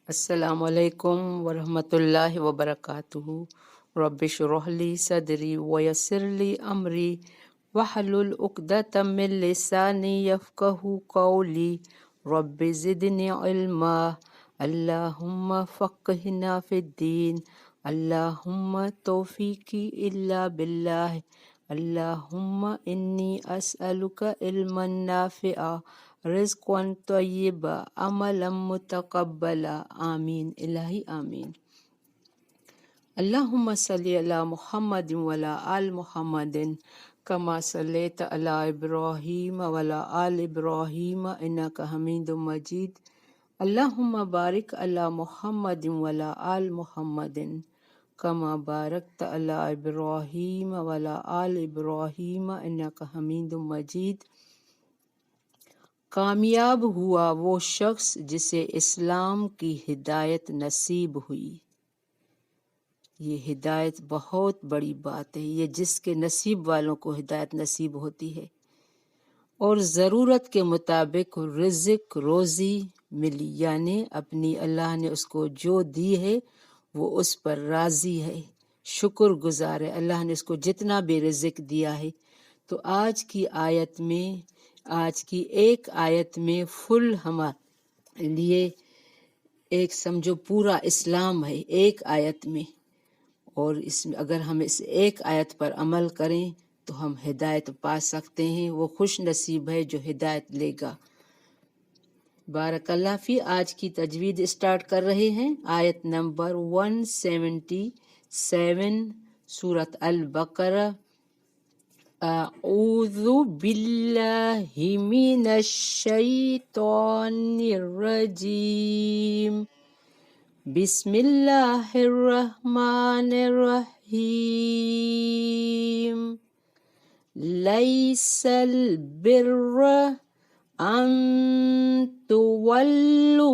السلام علیکم ورحمۃ اللہ وبرکاتہ۔ رب اشرح لی صدری ویسر لی امری واحلل عقدۃ من لسانی یفقہوا قولی۔ رب زدنی علما، اللہم فقہنا فی الدین، اللہم توفیقی الا باللہ، اللہم انی اسألک علما نافعا، رزقا طیبا، عملا متقبلا، آمین الہی آمین۔ اللہم صلی علی محمد وعلی آل محمد کما صلیت علی ابراہیم وعلی آل ابراہیم انک حمید مجید۔ اللہم بارک علی محمد وعلی آل محمد کما بارکت علی ابراہیم وعلی آل ابراہیم انک حمید مجید۔ کامیاب ہوا وہ شخص جسے اسلام کی ہدایت نصیب ہوئی۔ یہ ہدایت بہت بڑی بات ہے، یہ جس کے نصیب والوں کو ہدایت نصیب ہوتی ہے، اور ضرورت کے مطابق رزق روزی ملی، یعنی اپنی اللہ نے اس کو جو دی ہے وہ اس پر راضی ہے، شکر گزار ہے، اللہ نے اس کو جتنا بھی رزق دیا ہے۔ تو آج کی ایک آیت میں فل ہمارے لیے ایک سمجھو پورا اسلام ہے ایک آیت میں، اور اس میں اگر ہم اس ایک آیت پر عمل کریں تو ہم ہدایت پا سکتے ہیں۔ وہ خوش نصیب ہے جو ہدایت لے گا۔ بارک اللہ فی۔ آج کی تجوید اسٹارٹ کر رہے ہیں، آیت نمبر 177 سورۃ البقرہ۔ اعوذ باللہ من الشیطان الرجیم، بسم اللہ الرحمن الرحیم۔ لیس البر ان تولوا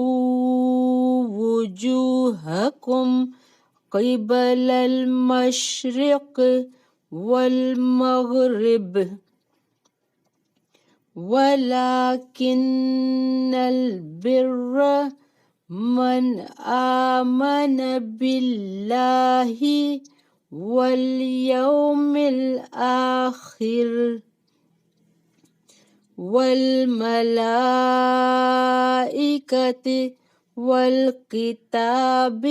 وجوہکم قبل المشرق والمغرب ولكن البر من آمن بالله واليوم الآخر والملائكة والكتاب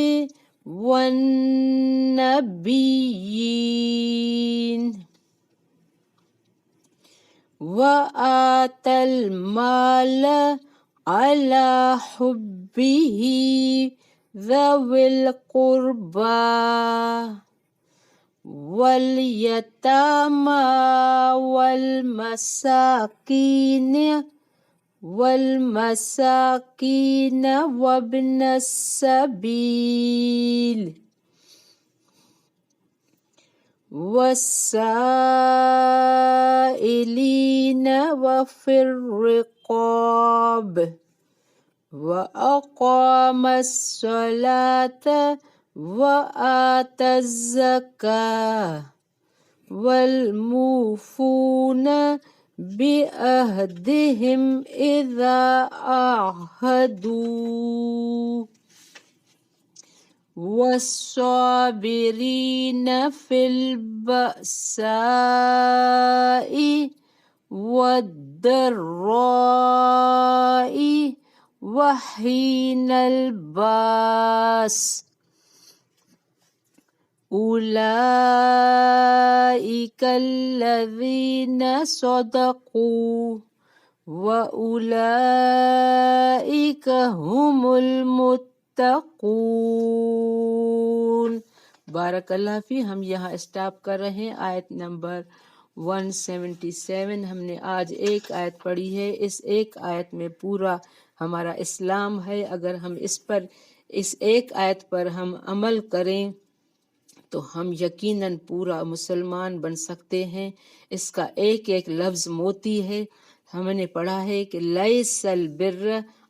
والنبيين وآتى المال على حبه ذوي القربى واليتامى والمساكين وابن السبيل والسائلين وفي الرقاب وأقام الصلاة وآتى الزكاة والموفون بعهدهم إذا عاهدوا والصابرين في البأساء والضراء وحين الباس أولئك الذين صدقوا وأولئك هم المتقون۔ بارک اللہ فی۔ ہم یہاں اسٹاپ کر رہے ہیں، آیت نمبر 177۔ ہم نے آج ایک آیت پڑھی ہے، اس ایک آیت میں پورا ہمارا اسلام ہے۔ اگر ہم اس ایک آیت پر ہم عمل کریں تو ہم یقیناً پورا مسلمان بن سکتے ہیں۔ اس کا ایک ایک لفظ موتی ہے۔ ہم نے پڑھا ہے کہ لیس البر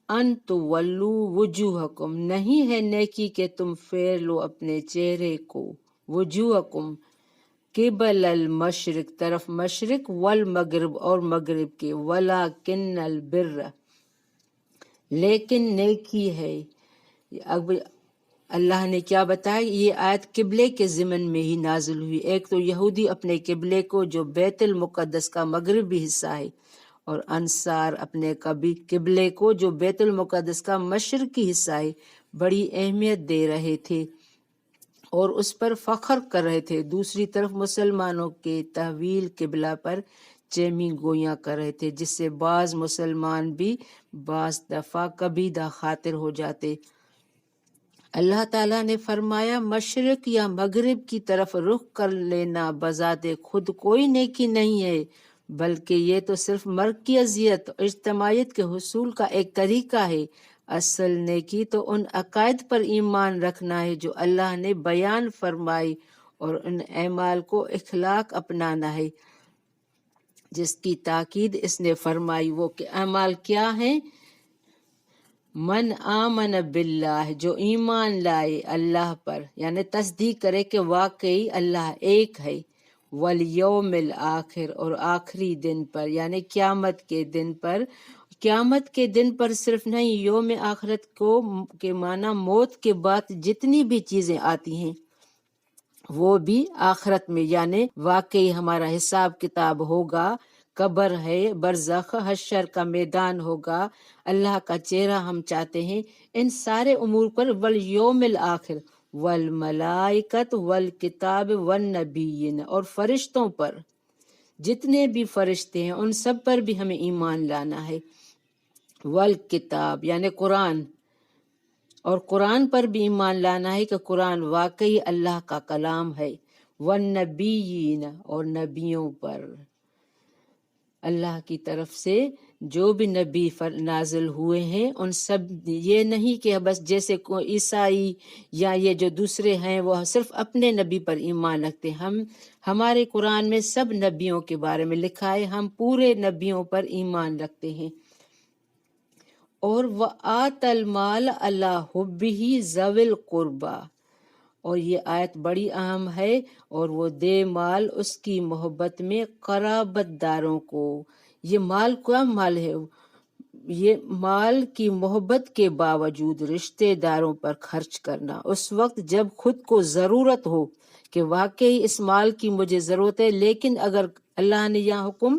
ان تولوا وجوہکم، نہیں ہے نیکی کہ تم پھیر لو اپنے چہرے کو، وجوہکم قبل المشرق طرف مشرق، والمغرب اور مغرب کے، ولیکن البر لیکن نیکی ہے، اب اللہ نے کیا بتایا، یہ آیت قبلے کے ضمن میں ہی نازل ہوئی۔ ایک تو یہودی اپنے قبلے کو جو بیت المقدس کا مغربی حصہ ہے، اور انصار اپنے قبلے کو جو بیت المقدس کا مشرقی حصہ ہے بڑی اہمیت دے رہے تھے اور اس پر فخر کر رہے تھے۔ دوسری طرف مسلمانوں کے تحویل قبلہ پر چیمی گویاں کر رہے تھے، جس سے بعض مسلمان بھی بعض دفعہ کبیدہ خاطر ہو جاتے۔ اللہ تعالیٰ نے فرمایا، مشرق یا مغرب کی طرف رخ کر لینا بذات خود کوئی نیکی نہیں ہے، بلکہ یہ تو صرف مرکزیت اور اجتماعیت کے حصول کا ایک طریقہ ہے۔ اصل نیکی تو ان عقائد پر ایمان رکھنا ہے جو اللہ نے بیان فرمائی، اور ان اعمال کو اخلاق اپنانا ہے جس کی تاکید اس نے فرمائی۔ وہ کہ اعمال کیا ہیں؟ من آمن باللہ، جو ایمان لائے اللہ پر، یعنی تصدیق کرے کہ واقعی اللہ ایک ہے، والیوم الآخر، اور آخری دن پر یعنی قیامت کے دن پر۔ قیامت کے دن پر صرف نہیں، یوم آخرت کو کے معنی موت کے بعد جتنی بھی چیزیں آتی ہیں وہ بھی آخرت میں، یعنی واقعی ہمارا حساب کتاب ہوگا، قبر ہے، برزخ، حشر کا میدان ہوگا، اللہ کا چہرہ ہم چاہتے ہیں، ان سارے امور پر، والیوم الآخر والملائکۃ والکتاب والنبیین، اور فرشتوں پر، جتنے بھی فرشتے ہیں ان سب پر بھی ہمیں ایمان لانا ہے۔ والکتاب یعنی قرآن، اور قرآن پر بھی ایمان لانا ہے کہ قرآن واقعی اللہ کا کلام ہے۔ والنبیین، اور نبیوں پر، اللہ کی طرف سے جو بھی نبی نازل ہوئے ہیں ان سب، یہ نہیں کہ بس جیسے کوئی عیسائی یا یہ جو دوسرے ہیں وہ صرف اپنے نبی پر ایمان رکھتے ہیں۔ ہمارے قرآن میں سب نبیوں کے بارے میں لکھا ہے، ہم پورے نبیوں پر ایمان رکھتے ہیں۔ اور وَآتَ الْمَالَ عَلَىٰ حُبِّهِ ذَوِي الْقُرْبَىٰ، اور یہ آیت بڑی اہم ہے، اور وہ دے مال اس کی محبت میں قرابت داروں کو۔ یہ مال کا مال ہے، یہ مال کی محبت کے باوجود رشتہ داروں پر خرچ کرنا اس وقت جب خود کو ضرورت ہو کہ واقعی اس مال کی مجھے ضرورت ہے، لیکن اگر اللہ نے یہاں حکم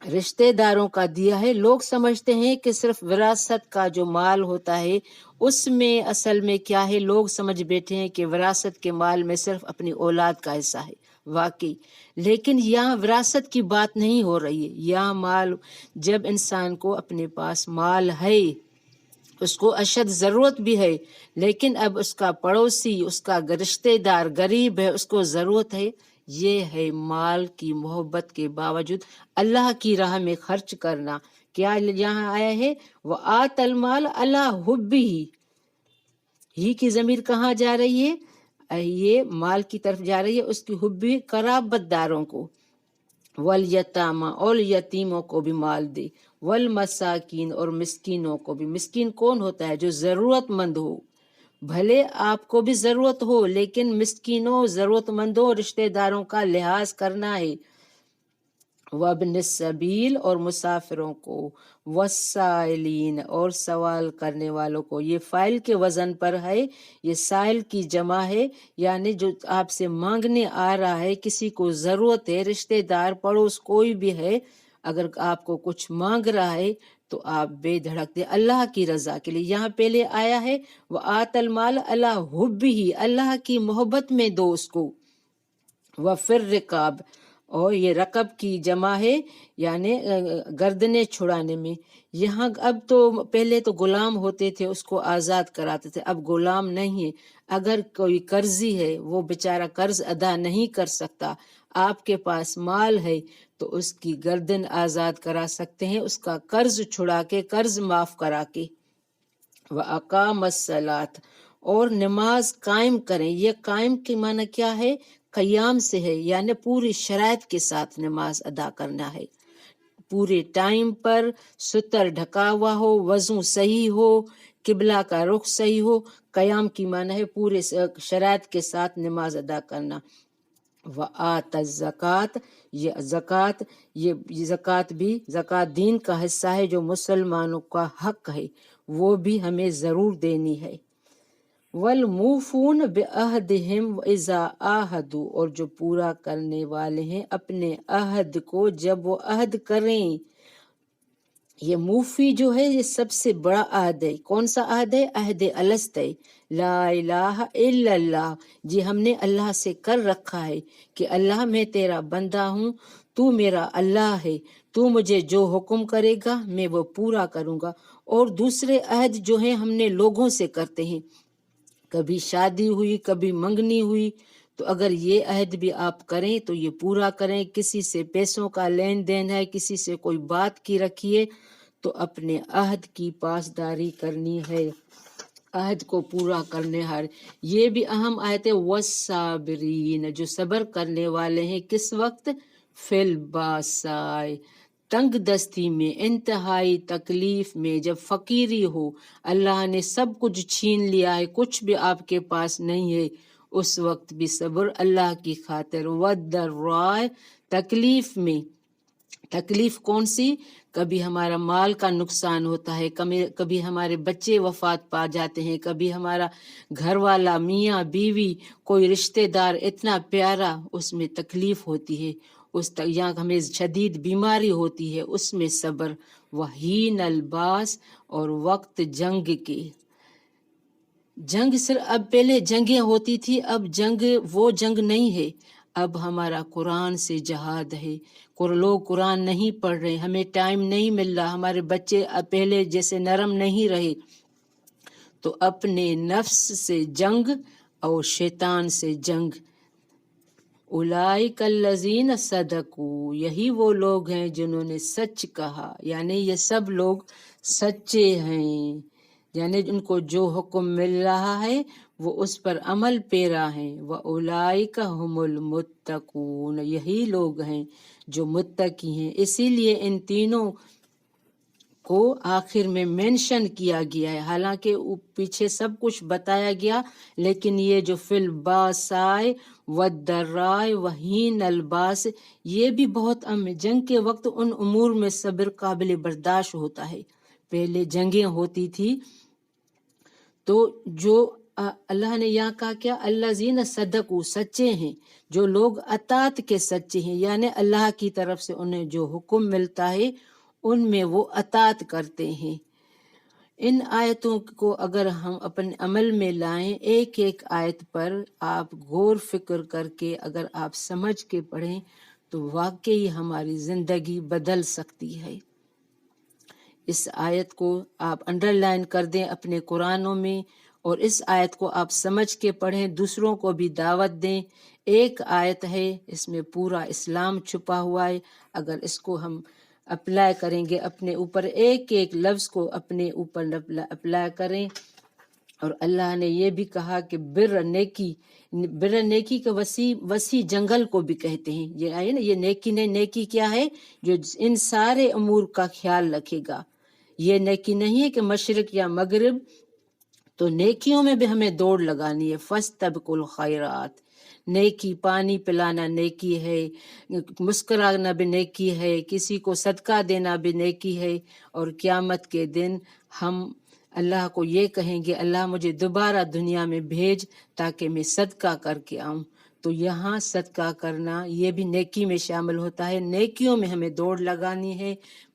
رشتہ داروں کا دیا ہے، لوگ سمجھتے ہیں کہ صرف وراثت کا جو مال ہوتا ہے اس میں اصل میں کیا ہے، لوگ سمجھ بیٹھے ہیں کہ وراثت کے مال میں صرف اپنی اولاد کا حصہ ہے، واقعی لیکن یہاں وراثت کی بات نہیں ہو رہی ہے۔ یہاں مال، جب انسان کو اپنے پاس مال ہے، اس کو اشد ضرورت بھی ہے، لیکن اب اس کا پڑوسی، اس کا رشتہ دار غریب ہے، اس کو ضرورت ہے، یہ ہے مال کی محبت کے باوجود اللہ کی راہ میں خرچ کرنا۔ کیا یہاں آیا ہے، وَآتَ الْمَالَ عَلَىٰ حُبِّهِ، ہی کی ضمیر کہاں جا رہی ہے؟ یہ مال کی طرف جا رہی ہے، اس کی حبی قرابت داروں کو، والیتامى، اور یتیموں کو بھی مال دے، والمساکین، اور مسکینوں کو بھی۔ مسکین کون ہوتا ہے؟ جو ضرورت مند ہو، بھلے آپ کو بھی ضرورت ہو لیکن مسکینوں، ضرورت مندوں، رشتہ داروں کا لحاظ کرنا ہے۔ وابن السبیل، اور مسافروں کو، والسائلین، اور سوال کرنے والوں کو۔ یہ فاعل کے وزن پر ہے، یہ سائل کی جمع ہے، یعنی جو آپ سے مانگنے آ رہا ہے، کسی کو ضرورت ہے، رشتہ دار، پڑوس، کوئی بھی ہے، اگر آپ کو کچھ مانگ رہا ہے تو آپ بے دھڑک دے اللہ کی رضا کے لیے۔ یہاں پہلے آیا ہے وَآتَ الْمَالَ عَلَىٰ حُبِّهِ، اللہ کی محبت میں دو اس کو، وَفِي الرِّقَابِ، اور یہ رقب کی جمع ہے، یعنی گردنیں چھڑانے میں۔ یہاں اب تو پہلے تو غلام ہوتے تھے، اس کو آزاد کراتے تھے، اب غلام نہیں ہے۔ اگر کوئی قرضی ہے، وہ بیچارہ قرض ادا نہیں کر سکتا، آپ کے پاس مال ہے تو اس کی گردن آزاد کرا سکتے ہیں، اس کا قرض چھڑا کے، قرض معاف کرا کے۔ وَأَقَامَ الصَّلَاةَ، اور نماز قائم کریں۔ یہ قائم کے معنی کیا ہے؟ قیام سے ہے، یعنی پوری شرائط کے ساتھ نماز ادا کرنا ہے، پورے ٹائم پر، ستر ڈھکا ہوا ہو، وضو صحیح ہو، قبلہ کا رخ صحیح ہو۔ قیام کی معنی ہے پورے شرائط کے ساتھ نماز ادا کرنا۔ وآت الزکوٰۃ، یہ زکوٰۃ، یہ زکوٰۃ بھی زکوٰۃ دین کا حصہ ہے جو مسلمانوں کا حق ہے۔ وہ بھی ہمیں ضرور دینی ہے۔ والموفون بعہدہم اذا عاہدوا، اور جو پورا کرنے والے ہیں اپنے عہد کو جب وہ عہد کریں۔ یہ موفی جو ہے یہ سب سے بڑا عہد ہے۔ کون سا عہد ہے؟ عہد الست ہے، لا الہ الا اللہ، جی ہم نے اللہ سے کر رکھا ہے کہ اللہ میں تیرا بندہ ہوں، تو میرا اللہ ہے، تو مجھے جو حکم کرے گا میں وہ پورا کروں گا۔ اور دوسرے عہد جو ہیں ہم نے لوگوں سے کرتے ہیں، کبھی شادی ہوئی، کبھی منگنی ہوئی، تو اگر یہ عہد بھی آپ کریں تو یہ پورا کریں۔ کسی سے پیسوں کا لین دین ہے، کسی سے کوئی بات کی رکھیے تو اپنے عہد کی پاسداری کرنی ہے، عہد کو پورا کرنے ہر۔ یہ بھی اہم آیت ہے، والصابرین، جو صبر کرنے والے ہیں کس وقت؟ فی الباساء، تنگ دستی میں، انتہائی تکلیف میں، جب فقیری ہو، اللہ نے سب کچھ چھین لیا ہے، کچھ بھی آپ کے پاس نہیں ہے، اس وقت بھی صبر اللہ کی خاطر۔ والضراء، تکلیف میں، تکلیف کون سی؟ کبھی ہمارا مال کا نقصان ہوتا ہے، کبھی ہمارے بچے وفات پا جاتے ہیں، کبھی ہمارا گھر والا، میاں بیوی، کوئی رشتہ دار اتنا پیارا، اس میں تکلیف ہوتی ہے، یا ہمیں شدید بیماری ہوتی ہے، اس میں صبر۔ وحین الباس، اور وقت جنگ کے، جنگ صرف اب پہلے جنگیں ہوتی تھی، اب جنگ وہ جنگ نہیں ہے، اب ہمارا قرآن سے جہاد ہے۔ لوگ قرآن نہیں پڑھ رہے، ہمیں ٹائم نہیں مل رہا، ہمارے بچے اب پہلے جیسے نرم نہیں رہے، تو اپنے نفس سے جنگ اور شیطان سے جنگ۔ اولئک الذین صدقوا، یہی وہ لوگ ہیں جنہوں نے سچ کہا، یعنی یہ سب لوگ سچے ہیں، یعنی ان کو جو حکم مل رہا ہے وہ اس پر عمل پیرا ہیں۔ وَأُولَئِكَ هُمُ الْمُتَّقُونَ، یہی لوگ ہیں جو متقی ہیں۔ اسی لیے ان تینوں کو آخر میں مینشن کیا گیا ہے، حالانکہ پیچھے سب کچھ بتایا گیا، لیکن یہ جو فی الباساء والضراء وحین الباس، یہ بھی بہت اہم ہے۔ جنگ کے وقت ان امور میں صبر قابل برداشت ہوتا ہے۔ پہلے جنگیں ہوتی تھی تو جو اللہ نے یہاں کہا کیا؟ الذین صدقوا، سچے ہیں، جو لوگ اطاعت کے سچے ہیں، یعنی اللہ کی طرف سے انہیں جو حکم ملتا ہے ان میں وہ اطاعت کرتے ہیں۔ ان آیتوں کو اگر ہم اپنے عمل میں لائیں، ایک ایک آیت پر آپ غور فکر کر کے اگر آپ سمجھ کے پڑھیں تو واقعی ہماری زندگی بدل سکتی ہے۔ اس آیت کو آپ انڈر لائن کر دیں اپنے قرآنوں میں، اور اس آیت کو آپ سمجھ کے پڑھیں، دوسروں کو بھی دعوت دیں۔ ایک آیت ہے، اس میں پورا اسلام چھپا ہوا ہے، اگر اس کو ہم اپلائی کریں گے اپنے اوپر، ایک ایک لفظ کو اپنے اوپر اپلائی کریں۔ اور اللہ نے یہ بھی کہا کہ بر نیکی کے وسیع جنگل کو بھی کہتے ہیں، یہ آئے نا، یہ نیکی نہیں، نیکی کیا ہے؟ جو ان سارے امور کا خیال رکھے گا۔ یہ نیکی نہیں ہے کہ مشرق یا مغرب، تو نیکیوں میں بھی ہمیں دوڑ لگانی ہے۔ فاستبقوا الخیرات، نیکی، پانی پلانا نیکی ہے، مسکرانا بھی نیکی ہے، کسی کو صدقہ دینا بھی نیکی ہے، اور قیامت کے دن ہم اللہ کو یہ کہیں گے، اللہ مجھے دوبارہ دنیا میں بھیج تاکہ میں صدقہ کر کے آؤں۔ تو یہاں صدقہ کرنا یہ بھی نیکی میں شامل ہوتا ہے، نیکیوں میں ہمیں دوڑ لگانی ہے۔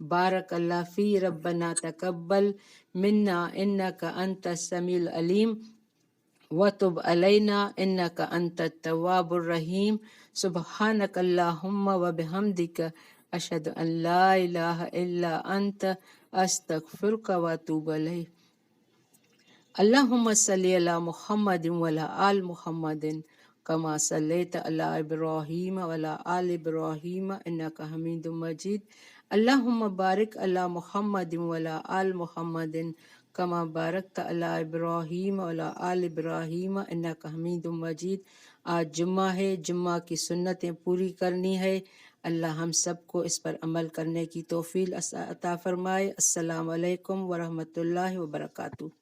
بارک اللہ فی، ربنا تقبل منا انک انت السمیع العلیم وتب علینا انک انت التواب الرحیم۔ سبحانک اللہم وبحمدک، اشہد ان لا الہ الا انت، استغفرک واتوب الیک۔ اللہم صلی علی محمد وعلی آل محمد کما صلیت علی ابراہیم وعلی آل ابراہیم انک حمید مجید۔ اللہم بارک علی محمد وعلی آل محمد کما بارکت علی ابراہیم وعلی آل ابراہیم انک حمید مجید۔ آج جمعہ ہے، جمعہ کی سنتیں پوری کرنی ہے، اللہ ہم سب کو اس پر عمل کرنے کی توفیق عطا فرمائے۔ السلام علیکم ورحمۃ اللہ وبرکاتہ۔